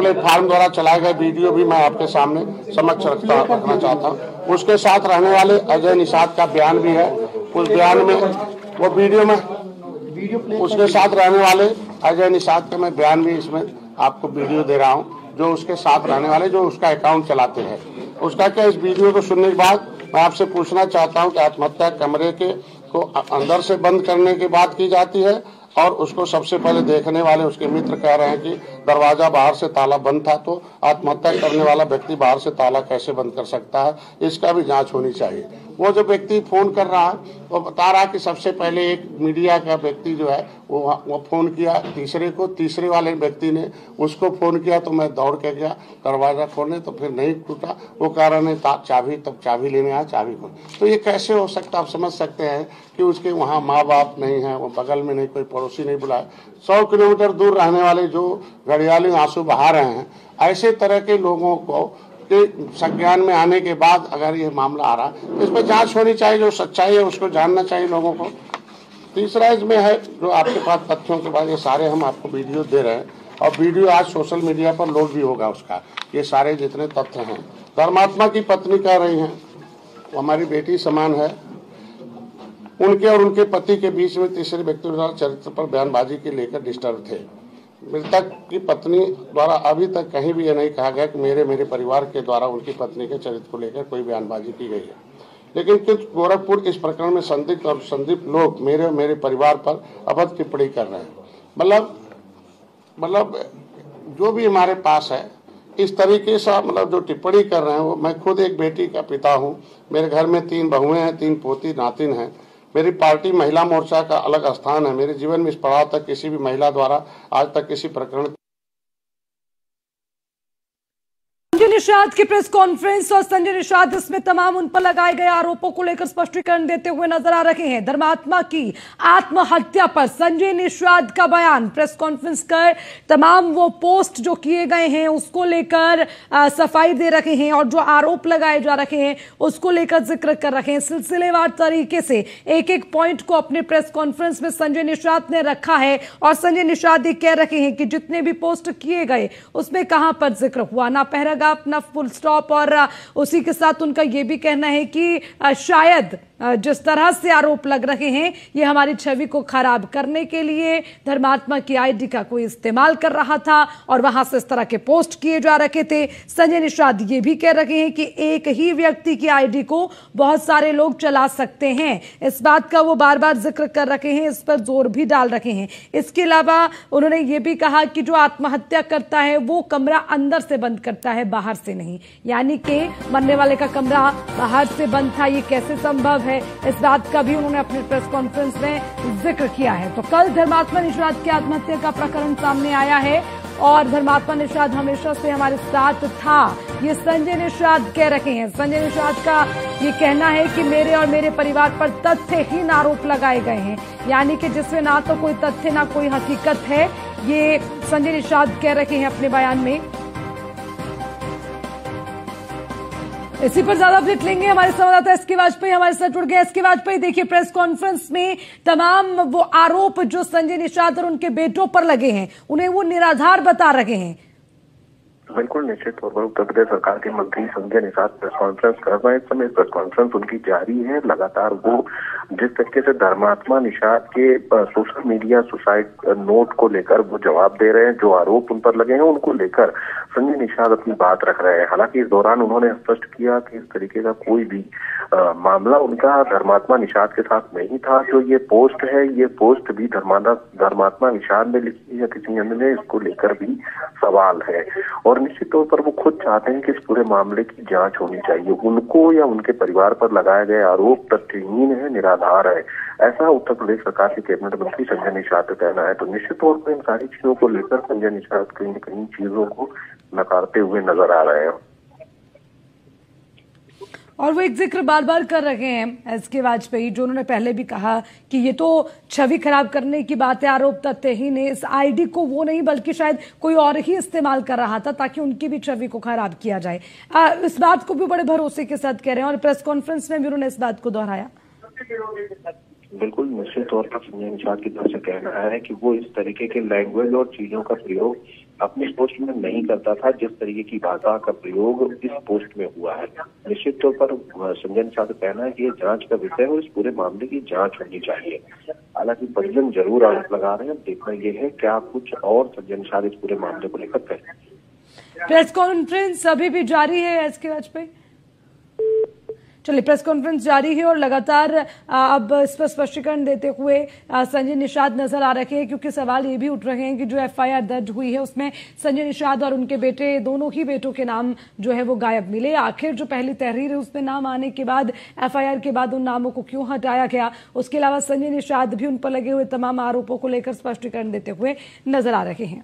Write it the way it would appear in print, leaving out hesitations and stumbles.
Platform द्वारा चलाए गए वीडियो भी मैं आपके सामने समक्ष रखना चाहता हूँ। उसके साथ रहने वाले अजय निषाद का बयान भी है, उस बयान में वो वीडियो में उसके साथ रहने वाले अजय निषाद का मैं बयान भी इसमें आपको वीडियो दे रहा हूँ, जो उसके साथ रहने वाले जो उसका अकाउंट चलाते हैं। उसका क्या, इस वीडियो को सुनने के बाद मैं आपसे पूछना चाहता हूँ कि आत्महत्या कमरे को अंदर से बंद करने की बात की जाती है और उसको सबसे पहले देखने वाले उसके मित्र कह रहे हैं कि दरवाजा बाहर से ताला बंद था, तो आत्महत्या करने वाला व्यक्ति बाहर से ताला कैसे बंद कर सकता है, इसका भी जांच होनी चाहिए। वो जो व्यक्ति फोन कर रहा है वो बता रहा है कि सबसे पहले एक मीडिया का व्यक्ति जो है वो फोन किया तीसरे को, तीसरे वाले व्यक्ति ने उसको फोन किया तो मैं दौड़ के गया दरवाजा खोलने, तो फिर नहीं टूटा। वो कह रहा नहीं चाबी, तब चाबी लेने आया, चाबी खोल। तो ये कैसे हो सकता, आप समझ सकते हैं कि उसके वहाँ माँ बाप नहीं है, वो बगल में नहीं, कोई पड़ोसी नहीं बुलाया, 100 किलोमीटर दूर रहने वाले जो घड़ियाली आंसू बहा रहे हैं, ऐसे तरह के लोगों को के संज्ञान में आने के बाद अगर ये मामला आ रहा है तो इस पर जांच होनी चाहिए, जो सच्चाई है उसको जानना चाहिए लोगों को। तीसरा इसमें है जो आपके पास तथ्यों के बाद ये सारे हम आपको वीडियो दे रहे हैं और वीडियो आज सोशल मीडिया पर लोड भी होगा उसका, ये सारे जितने तथ्य हैं। धर्मात्मा की पत्नी कह रही हैं वो हमारी बेटी समान है, उनके और उनके पति के बीच में तीसरे व्यक्ति द्वारा चरित्र पर बयानबाजी के लेकर डिस्टर्ब थे। मृतक की पत्नी द्वारा अभी तक कहीं भी यह नहीं कहा गया कि मेरे परिवार के द्वारा उनकी पत्नी के चरित्र को लेकर कोई बयानबाजी की गई है, लेकिन कुछ गोरखपुर इस प्रकरण में संदिग्ध और संदिग्ध लोग मेरे परिवार पर अभद्र टिप्पणी कर रहे हैं। मतलब जो भी हमारे पास है इस तरीके से मतलब जो टिप्पणी कर रहे हैं वो, मैं खुद एक बेटी का पिता हूँ, मेरे घर में 3 बहुएं हैं, 3 पोती नातिन हैं, मेरी पार्टी महिला मोर्चा का अलग स्थान है, मेरे जीवन में इस पड़ाव तक किसी भी महिला द्वारा आज तक किसी प्रकरण। संजय निषाद की प्रेस कॉन्फ्रेंस और संजय निषाद इसमें तमाम उन पर लगाए गए आरोपों को लेकर स्पष्टीकरण देते हुए नजर आ रहे हैं। धर्मात्मा की आत्महत्या पर संजय निषाद का बयान, प्रेस कॉन्फ्रेंस कर तमाम वो पोस्ट जो किए गए हैं उसको लेकर सफाई दे रखे हैं और जो आरोप लगाए जा रहे हैं उसको लेकर जिक्र कर रहे हैं। सिलसिलेवार तरीके से एक एक पॉइंट को अपने प्रेस कॉन्फ्रेंस में संजय निषाद ने रखा है और संजय निषाद ये कह रहे हैं कि जितने भी पोस्ट किए गए उसमें कहां पर जिक्र हुआ, ना पैराग्राफ अपना फुल स्टॉप, और उसी के साथ उनका यह भी कहना है कि शायद जिस तरह से आरोप लग रहे हैं ये हमारी छवि को खराब करने के लिए धर्मात्मा की आईडी का कोई इस्तेमाल कर रहा था और वहां से इस तरह के पोस्ट किए जा रहे थे। संजय निषाद ये भी कह रहे हैं कि एक ही व्यक्ति की आईडी को बहुत सारे लोग चला सकते हैं, इस बात का वो बार बार जिक्र कर रहे हैं, इस पर जोर भी डाल रहे हैं। इसके अलावा उन्होंने ये भी कहा कि जो आत्महत्या करता है वो कमरा अंदर से बंद करता है, बाहर से नहीं, यानी कि मरने वाले का कमरा बाहर से बंद था, ये कैसे संभव है, इस बात का भी उन्होंने अपने प्रेस कॉन्फ्रेंस में जिक्र किया है। तो कल धर्मात्मा निषाद की आत्महत्या का प्रकरण सामने आया है और धर्मात्मा निषाद हमेशा से हमारे साथ था, ये संजय निषाद कह रहे हैं। संजय निषाद का ये कहना है कि मेरे और मेरे परिवार पर तथ्यहीन आरोप लगाए गए हैं, यानी कि जिसमें ना तो कोई तथ्य ना कोई हकीकत है, ये संजय निषाद कह रहे हैं अपने बयान में। इसी पर ज्यादा अपडेट लेंगे, हमारे संवाददाता एसके वाजपेयी हमारे साथ जुड़ गए। एसके वाजपेयी, देखिए प्रेस कॉन्फ्रेंस में तमाम वो आरोप जो संजय निषाद और उनके बेटों पर लगे हैं उन्हें वो निराधार बता रहे हैं। बिल्कुल निश्चित तौर पर उत्तर प्रदेश सरकार के मंत्री संजय निषाद प्रेस कॉन्फ्रेंस कर रहे हैं। इस समय प्रेस कॉन्फ्रेंस उनकी जारी है। लगातार वो जिस तरीके से धर्मात्मा निषाद के सोशल मीडिया सुसाइड नोट को लेकर वो जवाब दे रहे हैं, जो आरोप उन पर लगे हैं उनको लेकर संजय निषाद अपनी बात रख रहे हैं। हालांकि इस दौरान उन्होंने स्पष्ट किया कि इस तरीके का कोई भी मामला उनका धर्मात्मा निषाद के साथ नहीं था। जो ये पोस्ट है, ये पोस्ट भी धर्मात्मा निषाद ने लिखी या किसी अन्य ने, इसको लेकर भी सवाल है और निश्चित तौर पर वो खुद चाहते हैं कि इस पूरे मामले की जांच होनी चाहिए। उनको या उनके परिवार पर लगाए गए आरोप तथ्यहीन है, निराधार है, ऐसा उत्तर प्रदेश सरकार के कैबिनेट मंत्री संजय निषाद का कहना है। तो निश्चित तौर पर इन सारी चीजों को लेकर संजय निषाद कहीं न कहीं चीजों को नकारते हुए नजर आ रहे हैं और वो एक जिक्र बार बार कर रहे हैं एसके वाजपेयी, जो उन्होंने पहले भी कहा कि ये तो छवि खराब करने की बात है, आरोप तथ्यहीन है, इस आईडी को वो नहीं बल्कि शायद कोई और ही इस्तेमाल कर रहा था ताकि उनकी भी छवि को खराब किया जाए। इस बात को भी बड़े भरोसे के साथ कह रहे हैं और प्रेस कॉन्फ्रेंस में भी उन्होंने इस बात को दोहराया। बिल्कुल निश्चित तौर पर संजय निषाद की तरफ से कहना है कि वो इस तरीके के लैंग्वेज और चीजों का प्रयोग अपनी पोस्ट में नहीं करता था। जिस तरीके की भाषा का प्रयोग इस पोस्ट में हुआ है, निश्चित तौर पर संजय निषाद का कहना है कि ये जांच का विषय है और इस पूरे मामले की जांच होनी चाहिए। हालांकि परिजन जरूर आरोप लगा रहे हैं। अब देखना यह है क्या कुछ और संजय निषाद इस पूरे मामले को लेकर कहें। प्रेस कॉन्फ्रेंस अभी भी जारी है एसके वाजपेयी। चलिए, प्रेस कॉन्फ्रेंस जारी है और लगातार अब इस पर स्पष्टीकरण देते हुए संजय निषाद नजर आ रहे हैं, क्योंकि सवाल ये भी उठ रहे हैं कि जो एफआईआर दर्ज हुई है उसमें संजय निषाद और उनके बेटे, दोनों ही बेटों के नाम जो है वो गायब मिले। आखिर जो पहली तहरीर है उसमें नाम आने के बाद एफआईआर के बाद उन नामों को क्यों हटाया गया। उसके अलावा संजय निषाद भी उन पर लगे हुए तमाम आरोपों को लेकर स्पष्टीकरण देते हुए नजर आ रहे हैं।